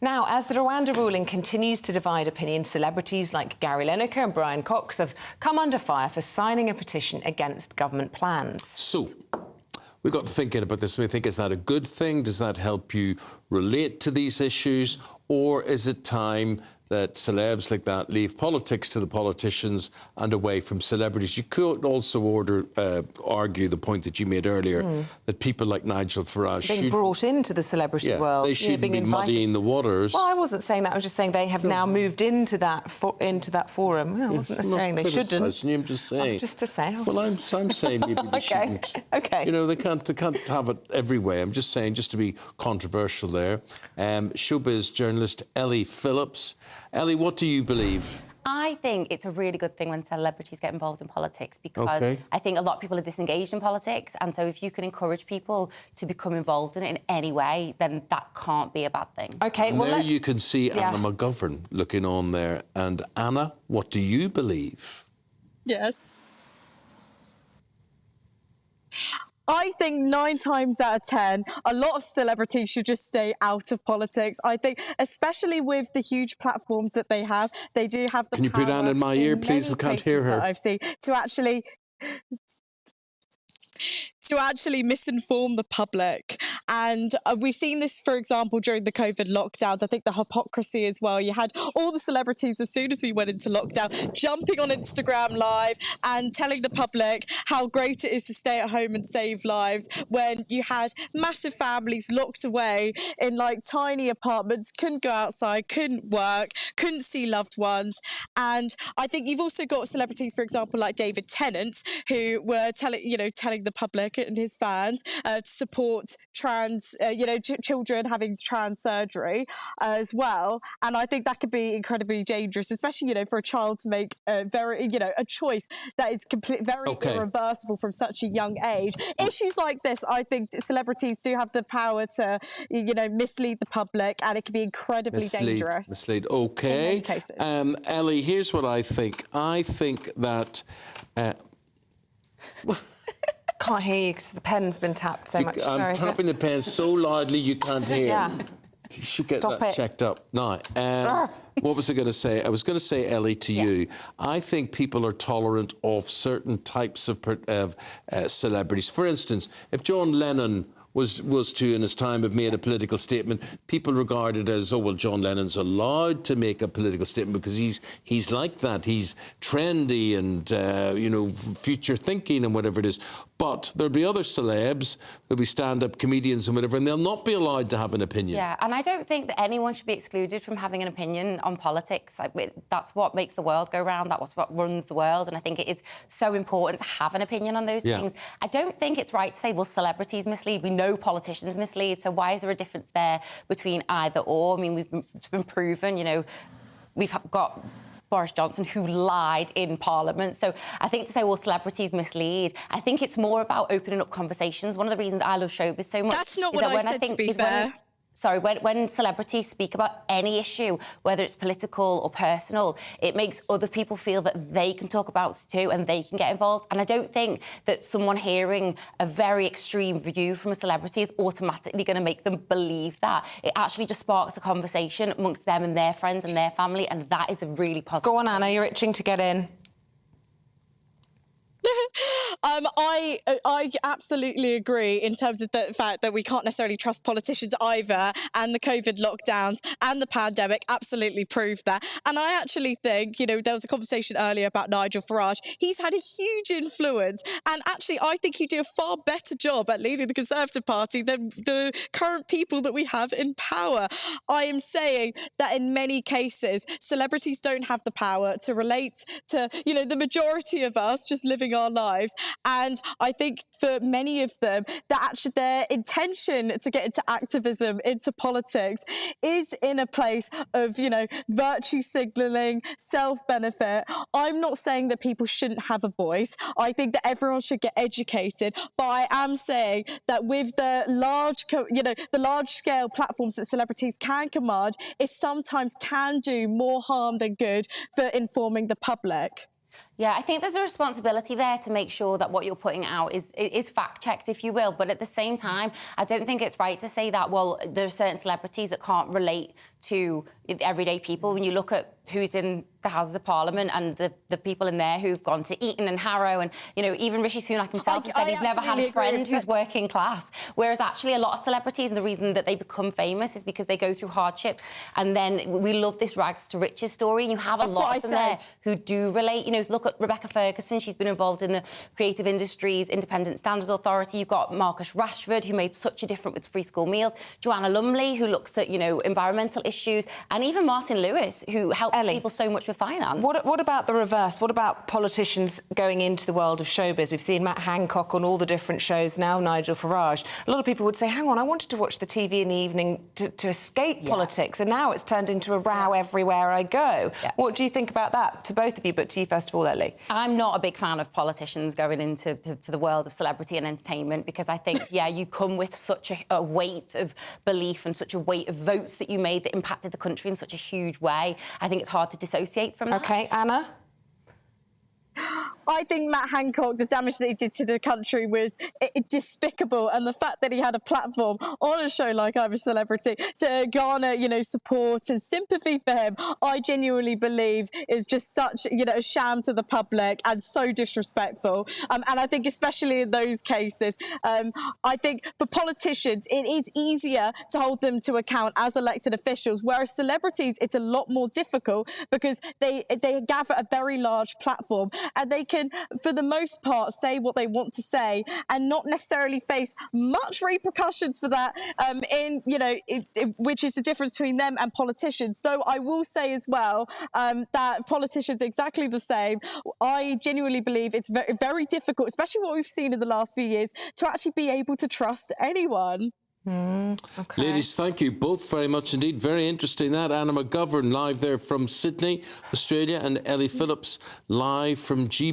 Now, as the Rwanda ruling continues to divide opinion, celebrities like Gary Lineker and Brian Cox have come under fire for signing a petition against government plans. So, we got thinking about this. We think, is that a good thing? Does that help you relate to these issues? Or is it time that celebs like that leave politics to the politicians and away from celebrities? You could also argue the point that you made earlier, that people like Nigel Farage being brought into the celebrity world. They shouldn't be muddying the waters. Well, I wasn't saying that. I was just saying they have now moved into that forum. No, I wasn't necessarily saying they shouldn't. I'm just saying. Just to say. Well, I'm saying maybe they shouldn't. Okay. You know, they can't have it every way. I'm just saying, just to be controversial there. Showbiz journalist Ellie Phillips. Ellie, what do you believe? I think it's a really good thing when celebrities get involved in politics because I think a lot of people are disengaged in politics, and so if you can encourage people to become involved in it in any way, then that can't be a bad thing. OK, well, there you can see Anna McGovern looking on there. And Anna, what do you believe? Yes. I think 9 times out of 10, a lot of celebrities should just stay out of politics. I think, especially with the huge platforms that they have, they do have the Can you put Anna in my ear, please? We can't hear her. I've seen to actually misinform the public. And we've seen this, for example, during the COVID lockdowns. I think the hypocrisy as well. You had all the celebrities, as soon as we went into lockdown, jumping on Instagram Live and telling the public how great it is to stay at home and save lives, when you had massive families locked away in like tiny apartments, couldn't go outside, couldn't work, couldn't see loved ones. And I think you've also got celebrities, for example, like David Tennant, who were telling the public and his fans to support trans, children having trans surgery as well. And I think that could be incredibly dangerous, especially, for a child to make a choice that is very irreversible from such a young age. Issues like this, I think celebrities do have the power to, mislead the public, and it can be incredibly dangerous. Mislead. Okay. In many cases. Ellie, here's what I think. I think that... Can't hear you because the pen's been tapped so much. I'm tapping the pen so loudly you can't hear. Yeah. You should get that checked up. Now, what was I going to say? I was going to say, Ellie, to you, I think people are tolerant of certain types of celebrities. For instance, if John Lennon was to, in his time, have made a political statement, people regard it as, oh, well, John Lennon's allowed to make a political statement because he's like that. He's trendy and, future thinking and whatever it is. But there'll be other celebs, there'll be stand-up comedians and whatever, and they'll not be allowed to have an opinion. Yeah, and I don't think that anyone should be excluded from having an opinion on politics. That's what makes the world go round. That's what runs the world. And I think it is so important to have an opinion on those things. I don't think it's right to say, well, celebrities mislead. We know politicians mislead. So why is there a difference there between either or? I mean, it's been proven, we've got Boris Johnson, who lied in Parliament. So I think to say, well, celebrities mislead, I think it's more about opening up conversations. One of the reasons I love Showbiz so much... That's not what I said, to be fair. When celebrities speak about any issue, whether it's political or personal, it makes other people feel that they can talk about it too and they can get involved. And I don't think that someone hearing a very extreme view from a celebrity is automatically going to make them believe that. It actually just sparks a conversation amongst them and their friends and their family, and that is a really positive Go on, Anna, you're itching to get in. I absolutely agree in terms of the fact that we can't necessarily trust politicians either, and the COVID lockdowns and the pandemic absolutely proved that. And I actually think, there was a conversation earlier about Nigel Farage. He's had a huge influence, and actually I think he'd do a far better job at leading the Conservative Party than the current people that we have in power. I am saying that in many cases, celebrities don't have the power to relate to, the majority of us just living our lives. And I think for many of them, that actually their intention to get into activism, into politics, is in a place of, virtue signalling, self-benefit. I'm not saying that people shouldn't have a voice. I think that everyone should get educated. But I am saying that with the large-scale platforms that celebrities can command, it sometimes can do more harm than good for informing the public. Yeah, I think there's a responsibility there to make sure that what you're putting out is fact-checked, if you will. But at the same time, I don't think it's right to say that, well, there are certain celebrities that can't relate to everyday people. When you look at who's in the Houses of Parliament and the people in there who've gone to Eton and Harrow, and, you know, even Rishi Sunak himself has said he's never had a friend who's working class. Whereas actually a lot of celebrities, and the reason that they become famous is because they go through hardships. And then we love this rags to riches story, and you have a lot of them there who do relate. You know, look at Rebecca Ferguson. She's been involved in the creative industries, Independent Standards Authority. You've got Marcus Rashford, who made such a difference with free school meals. Joanna Lumley, who looks at, you know, environmental issues. And even Martin Lewis, who helps Ellie, people so much with finance. What about the reverse? What about politicians going into the world of showbiz? We've seen Matt Hancock on all the different shows now, Nigel Farage. A lot of people would say, hang on, I wanted to watch the TV in the evening to escape politics, and now it's turned into a row everywhere I go. What do you think about that? To both of you, but to you first of all, Ellie. I'm not a big fan of politicians going into the world of celebrity and entertainment, because I think, you come with such a weight of belief and such a weight of votes that you made that impacted the country in such a huge way. I think it's hard to dissociate from that. OK, Anna? I think Matt Hancock, the damage that he did to the country was despicable, and the fact that he had a platform on a show like I'm a Celebrity to garner, you know, support and sympathy for him, I genuinely believe is just such, you know, a sham to the public and so disrespectful. And I think especially in those cases, I think for politicians, it is easier to hold them to account as elected officials, whereas celebrities, it's a lot more difficult because they gather a very large platform and they can, for the most part, say what they want to say and not necessarily face much repercussions for that, which is the difference between them and politicians. Though I will say as well that politicians are exactly the same. I genuinely believe it's very, very difficult, especially what we've seen in the last few years, to actually be able to trust anyone. Okay. Ladies, thank you both very much indeed. Very interesting that. Anna McGovern live there from Sydney, Australia, and Ellie Phillips live from GB.